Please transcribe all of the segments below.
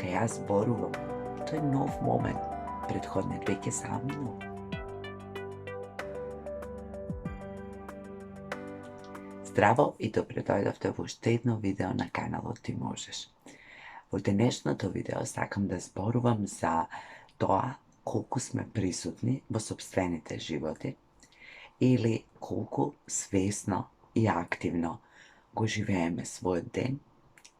ја зборувам. Тоа е нов момент. Предходниот веќе заминал. Здраво и добре дојдовте во уште едно видео на каналот Ти можеш. Во денешното видео сакам да зборувам за тоа колку сме присутни во сопствените животи или колку свесно и активно го живееме својот ден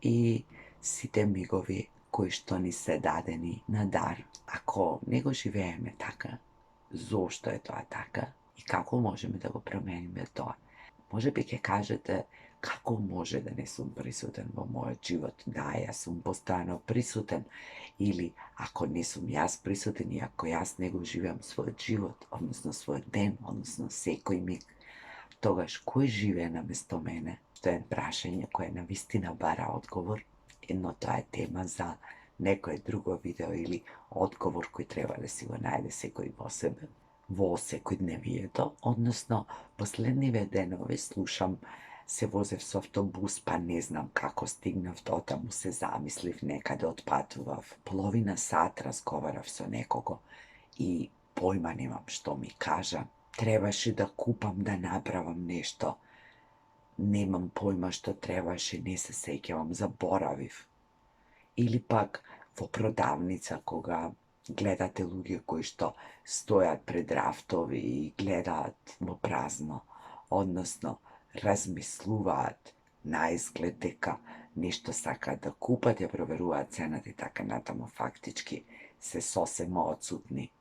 и сите мигови кои што ни се дадени на дар. Ако не го живееме така, зошто е тоа така и како можеме да го промениме тоа? Може би ќе кажете, како може да не сум присутен во мојот живот? Да, јас сум постојано присутен. Или, ако не сум јас присутен и ако јас не го живеам својот живот, односно својот ден, односно секој миг, тогаш кој живее наместо мене? Тоа е прашање кое навистина бара одговор, но тоа е тема за некое друго видео или одговор кој треба да си го најде секој во себе, во секојдневието, односно последниве денови слушам, се возев со автобус, па не знам како стигнав до таму, се замислив некаде, отпатував, половина сат разговарав со некого и појма немам што ми кажа. Требаше да купам, да направам нешто. Немам појма што требаше, не се сеќавам, заборавив. Или пак во продавница кога гледате луѓе кои што стојат пред рафтови и гледаат во празно, односно размислуваат на изглед дека нешто сакаат да купат, ја проверуваат цената и така натаму, фактички се сосема одсутни.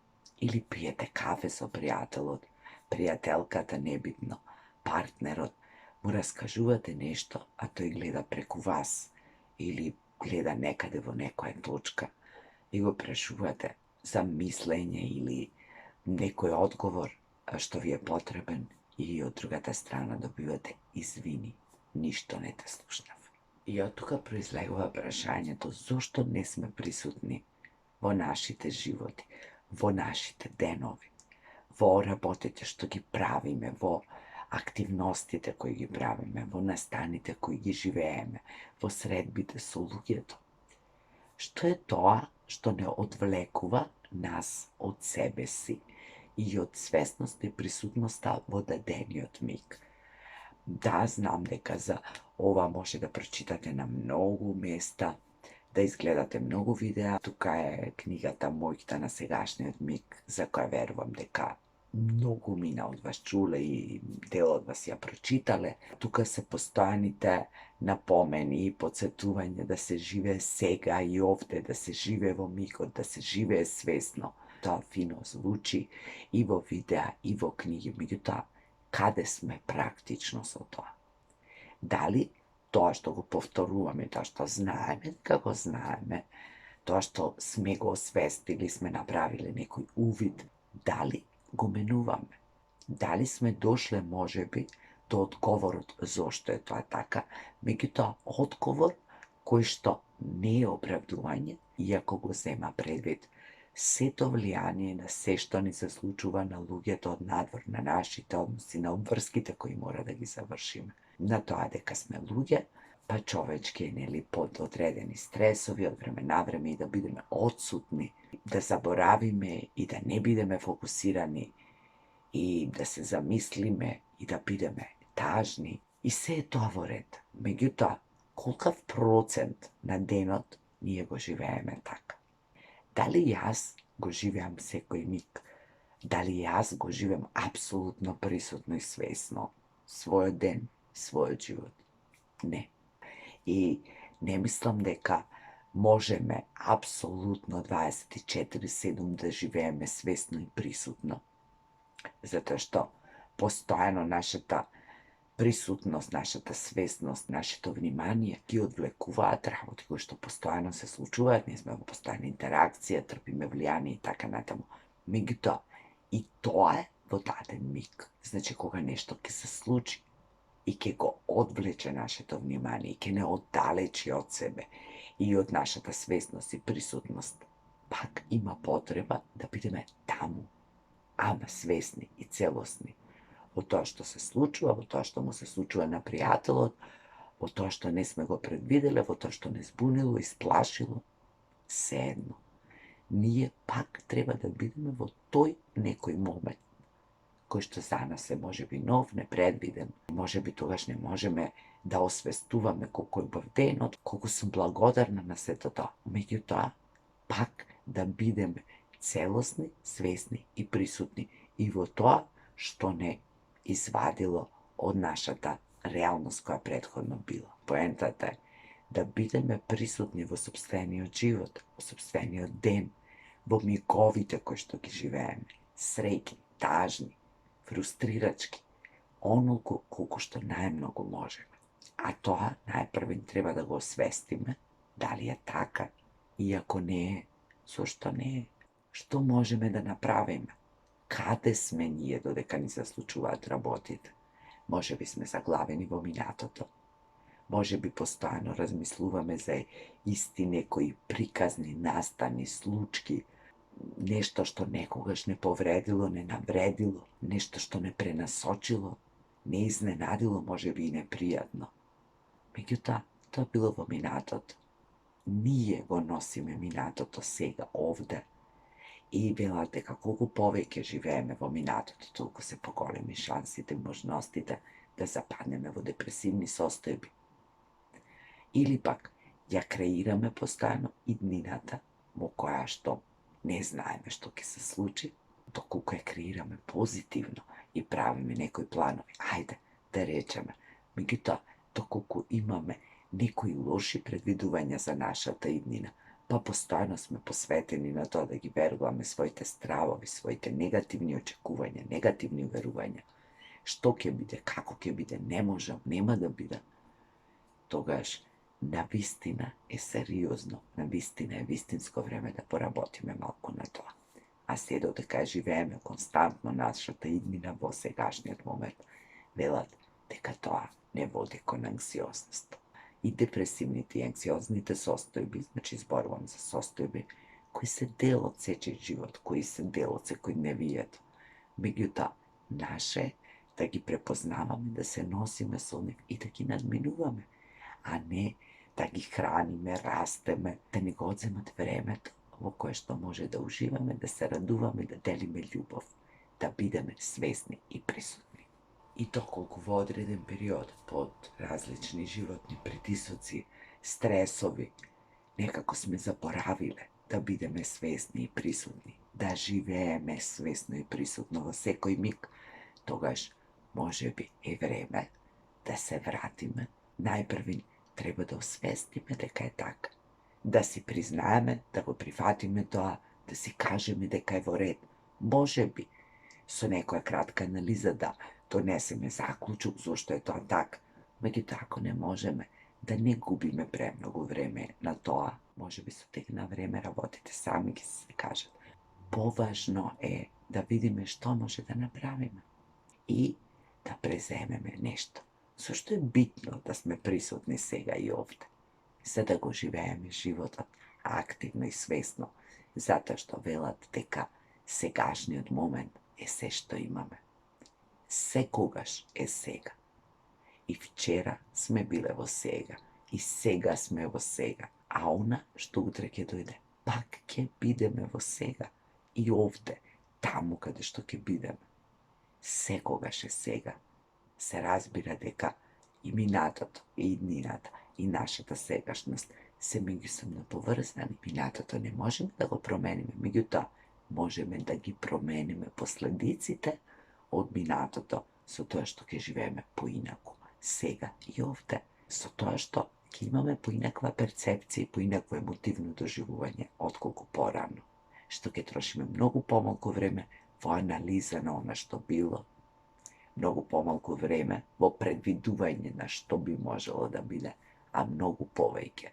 Или пиете кафе со пријателот, пријателката, небитно, партнерот, му раскажувате нешто, а тој гледа преку вас или гледа некаде во некоја точка и го прашувате за мислење или некој одговор што ви е потребен и од другата страна добивате извини, ништо не те слушнав. И од тука произлегува прашањето зошто не сме присутни во нашите животи, во нашите денови, во работите што ги правиме, во активностите кои ги правиме, во настаните кои ги живееме, во средбите со луѓето. Што е тоа што не одвлекува нас од себе си и од свесност и присутноста во дадениот миг? Да, знам дека за ова може да прочитате на многу места, да изгледате многу видеа. Тука е книгата Моќта на сегашниот миг, за која верувам дека многу мина од вас чуле и дел од вас ја прочитале. Тука се постојаните напомени и потсетување да се живее сега и овде, да се живее во мигот, да се живее свесно. Тоа фино звучи и во видеа, и во книги, меѓутоа, каде сме практично со тоа? Дали тоа што го повторуваме, тоа што знаеме, како знаеме, тоа што сме го освестили, сме направиле некој увид, дали го менуваме? Дали сме дошле, можеби, до одговорот зошто е тоа така, меѓутоа одговор кој што не е оправдување, иако го зема предвид сето влијание на се што ни се случува на луѓето од надвор, на нашите односи, на обврските кои мора да ги завршиме, на тоа дека сме луѓе, па човечки е нели под одредени стресови од време на време и да бидеме одсутни, да заборавиме и да не бидеме фокусирани и да се замислиме и да бидеме тажни. И се е тоа во ред. Меѓутоа, колкав процент на денот ние го живееме така? Дали јас го живеам секој миг? Дали јас го живеам апсолутно присутно и свесно својот ден, својот живот? Не. И не мислам дека можеме апсолутно 24/7 да живееме свесно и присутно, затоа што постојано нашата присутност, нашата свесност, нашето внимание ги одвлекуваат работи кои што постојано се случуваат, ние сме во постојна интеракција, трпиме влијание и така натаму. Меѓутоа, и тоа е во даден миг. Значи, кога нешто ќе се случи и ќе го одвлече нашето внимание и ќе не оддалечи од себе и од нашата свесност и присутност, пак има потреба да бидеме таму, ама свесни и целосни во тоа што се случува, во тоа што му се случува на пријателот, во тоа што не сме го предвиделе, во тоа што не збунило, исплашило. Седно. Ние пак треба да бидеме во тој некој момент, кој што за нас е можеби нов, непредвиден. Можеби тогаш не можеме да освестуваме колку е убав денот, колку сум благодарна на сето тоа. Меѓутоа, пак да бидеме целосни, свесни и присутни и во тоа што не извадило од нашата реалност која претходно била. Поентата е да бидеме присутни во сопствениот живот, во сопствениот ден, во миговите кои што ги живееме, среќни, тажни, фрустрирачки, онолку колку што најмногу можеме. А тоа најпрвен треба да го освестиме, дали е така, и ако не е, зошто не е? Што можеме да направиме? Каде сме ние додека ни се случуваат работите? Може би сме заглавени во минатото. Може би постојано размислуваме за исти некои приказни, настани, случки, нешто што некогаш не повредило, не навредило, нешто што не пренасочило, не изненадило, може би и непријатно. Меѓутоа, тоа било во минатото. Ние го носиме минатото сега, овде. И велат дека колку повеќе живееме во минатото, толку се поголеми шансите, можностите да западнеме во депресивни состојби. Или пак, ја креираме постојано иднината, во која што не знаеме што ќе се случи, доколку ја креираме позитивно и правиме некои планови, ајде да речеме. Меѓутоа, доколку имаме некои лоши предвидувања за нашата иднина, па постојано сме посветени на тоа да ги веруваме своите стравови, своите негативни очекувања, негативни уверувања, што ќе биде, како ќе биде, не можам, нема да биде, тогаш навистина е сериозно, навистина е вистинско време да поработиме малку на тоа. А се додека живееме константно нашата иднина во сегашниот момент, велат дека тоа не води кон анксиозност. И депресивните и анксиозните состојби, значи зборувам за состојби кои се дел од сечиј живот, кои се дел од секојдневието. Меѓутоа, наше е да ги препознаваме, да се носиме со нив и да ги надминуваме, а не да ги храниме, растеме, да ни го одземат времето во кое што може да уживаме, да се радуваме, да делиме љубов, да бидеме свесни и присутни. И доколку во одреден период под различни животни притисоци, стресови, некако сме заборавиле да бидеме свесни и присутни, да живееме свесно и присутно во секој миг, тогаш може би е време да се вратиме. Најпрви треба да освестиме дека е така, да си признаеме, да го прифатиме тоа, да си кажеме дека е во ред. Може би со некоја кратка анализа да донесеме заклучок зошто е тоа така. Меѓутоа, ако не можеме, да не губиме премногу време на тоа, може би со тек на време работите сами ќе се кажат. Поважно е да видиме што може да направиме и да преземеме нешто. Зошто е битно да сме присутни сега и овде? За да го живееме животот активно и свесно, затоа што велат дека сегашниот момент е се што имаме. Секогаш е сега. И вчера сме биле во сега. И сега сме во сега. А она што утре ќе дојде, пак ќе бидеме во сега. И овде, таму каде што ќе бидеме. Секогаш е сега. Се разбира дека и минатото, и иднината, и нашата сегашност се меѓусебно поврзани. Минатото не можеме да го промениме, меѓутоа можеме да ги промениме последиците од минатото со тоа што ќе живееме поинаку, сега и овде, со тоа што ќе имаме поинаква перцепција и поинакво емотивно доживување отколку порано, што ќе трошиме многу помалку време во анализа на она што било, многу помалку време во предвидување на што би можело да биде, а многу повеќе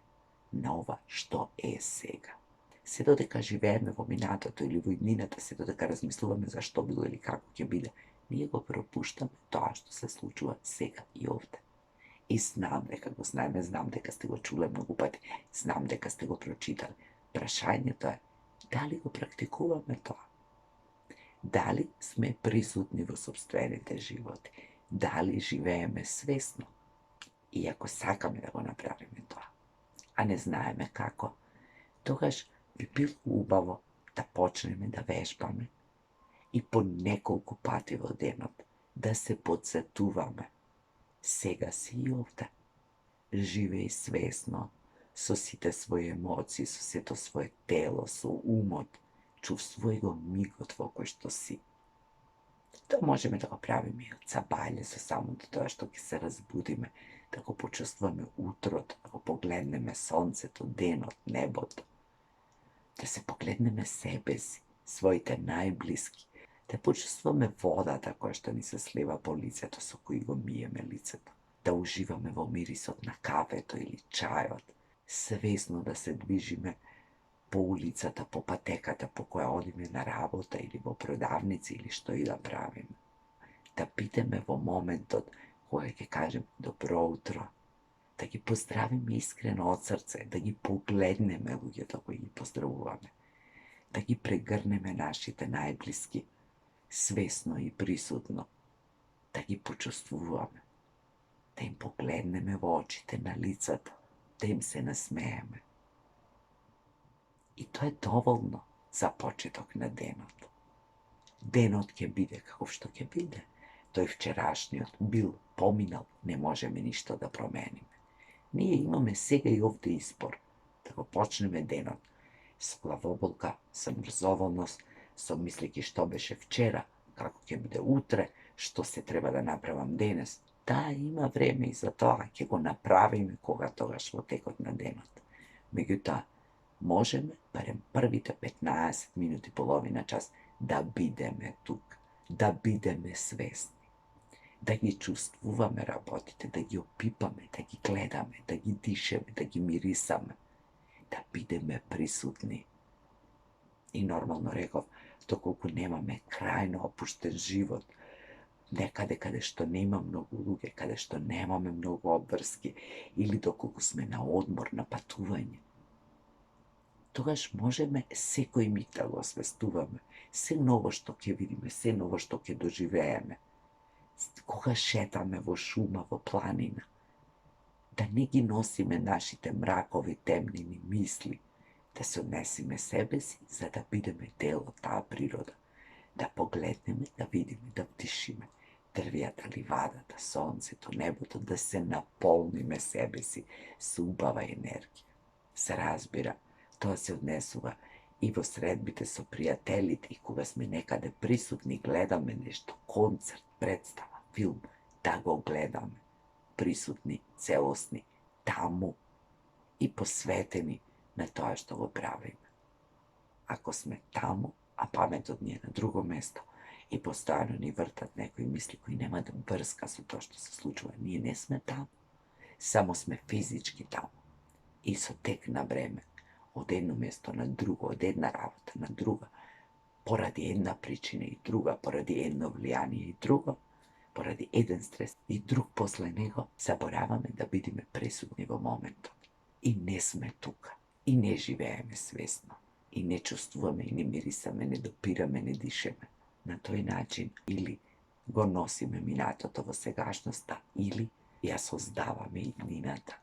на ова што е сега. Се додека живееме во минатото или во иднината, се додека размислуваме за што било или како ќе биде, ние го пропуштаме тоа што се случува сега и овде. И знам дека го знаеме, знам дека сте го чуле многу пати, знам дека сте го прочитали. Прашањето е, дали го практикуваме тоа? Дали сме присутни во сопствените животи? Дали живееме свесно? И ако сакаме да го направиме тоа, а не знаеме како, тогаш би било убаво да почнеме да вежбаме и по неколку пати во денот да се потсетуваме. Сега си и овде. Живеј свесно, со сите своји емоции, со сето свое тело, со умот. Чувствувај го мигот во кој што си. Тоа можеме да го правиме и од сабајле, со самото тоа што ќе се разбудиме, да го почувствуваме утрото, да го погледнеме сонцето, денот, небото, да се погледнеме себе си, своите најблиски, да почувствуваме водата која што ни се слива по лицето, со кој го миеме лицето, да уживаме во мирисот на кафето или чајот, свесно да се движиме по улицата, по патеката по која одиме на работа или во продавници или што и да правиме. Да бидеме во моментот кога ќе кажем добро утро, да ги поздравиме искрено од срце, да ги погледнеме луѓето кои ги поздравуваме, да ги прегрнеме нашите најблиски, свесно и присутно, да ги почувствуваме, да им погледнеме во очите, на лицата, да им се насмееме. И тоа е доволно за почеток на денот. Денот ќе биде каков што ќе биде. Тој вчерашниот бил, поминал, не можеме ништо да промениме. Ние имаме сега и овде избор да го почнеме денот со главоболка, со мрзоволност, со мислејќи што беше вчера, како ќе биде утре, што се треба да направам денес. Да, има време и за тоа, ќе го направиме кога тогаш во текот на денот. Меѓутоа, можеме барем првите 15 минути, половина час, да бидеме тук, да бидеме свесни, да ги чувствуваме работите, да ги опипаме, да ги гледаме, да ги дишеме, да ги мирисаме, да бидеме присутни. И нормално реков, доколку немаме крајно опуштен живот, некаде каде што нема многу луѓе, каде што немаме многу обврски, или доколку сме на одмор, на патување, тогаш можеме секој миг да го освестуваме, се ново што ќе видиме, се ново што ќе доживееме. Кога шетаме во шума, во планина, да не ги носиме нашите мракови, темнини мисли, да се однесиме себе си, за да бидеме дел од таа природа, да погледнеме, да видиме, да вдишиме дрвијата, ливадата, сонцето, небото, да се наполниме себе си со убава енергија. Се разбира, тоа се однесува и во средбите со пријателите, и кога сме некаде присутни, гледаме нешто, концерт, представа, филм, да го гледаме, присутни, целосни, таму и посветени на тоа што го правиме. Ако сме таму, а паметот ни е на друго место и постојано ни вртат некои мисли кои немаат врска со тоа што се случува, ние не сме таму, само сме физички таму. И со тек на време, од едно место на друго, од една работа на друга, поради една причина и друга, поради едно влијание и друго, поради еден стрес и друг после него, забораваме да бидеме присутни во моментот. И не сме тука, и не живееме свесно, и не чувствуваме, и не мирисаме, не допираме, не дишеме. На тој начин или го носиме минатото во сегашноста, или ја создаваме иднината.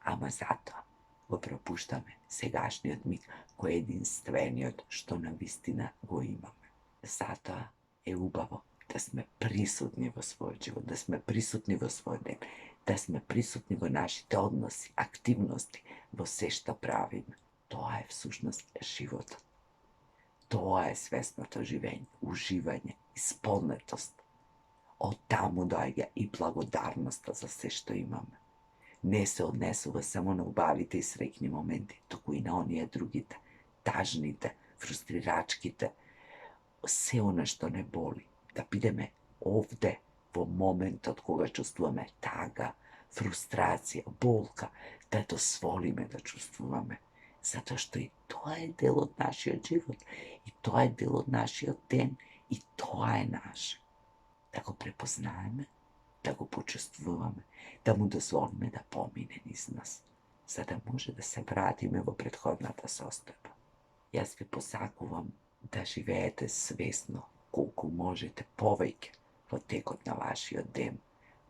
Ама затоа го пропуштаме сегашниот миг, кој е единствениот што на вистина го имаме. Затоа е убаво да сме присутни во својот живот, да сме присутни во својот ден, да сме присутни во нашите односи, активности, во се што правиме. Тоа е всушност животот. Тоа е свесното живење, уживање, исполнетост. Од таму доаѓа и благодарноста за се што имаме. Не се однесува само на убавите и среќни моменти, туку и на оние другите, тажните, фрустрирачките, се она што не боли. Да бидеме овде во моментот кога чувствуваме тага, фрустрација, болка, да дозволиме да чувствуваме. Затоа што и тоа е дел од нашиот живот, и тоа е дел од нашиот ден, и тоа е наше. Да го препознаеме, да го почувствуваме, да му дозволиме да помине низ нас, за да може да се вратиме во претходната состојба. Јас ви посакувам да живеете свесно, колку можете повеќе во текот на вашиот ден,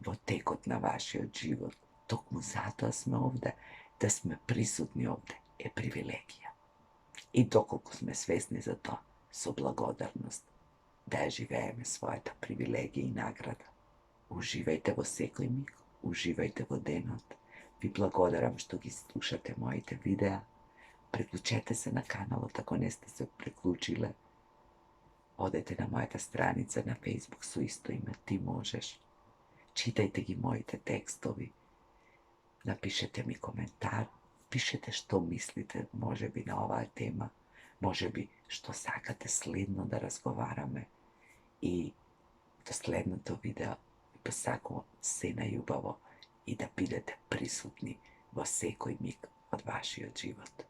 во текот на вашиот живот. Токму затоа сме овде, да сме присутни овде, je privilegija. И доколку сме свесни за тоа, со благодарност да ја живееме својата привилегија и награда. Уживајте во секој миг, уживајте во денот. Ви благодарам што ги слушате моите видеа. Приклучете се на каналот ако не сте се приклучиле. Одете на мојата страница на Facebook со исто име Ти можеш. Читајте ги моите текстови. Напишете ми коментар. Пишете што мислите, може би на оваа тема. Може би што сакате следно да разговараме. И до следното видео ви посакувам се најубаво и да бидете присутни во секој миг од вашиот живот.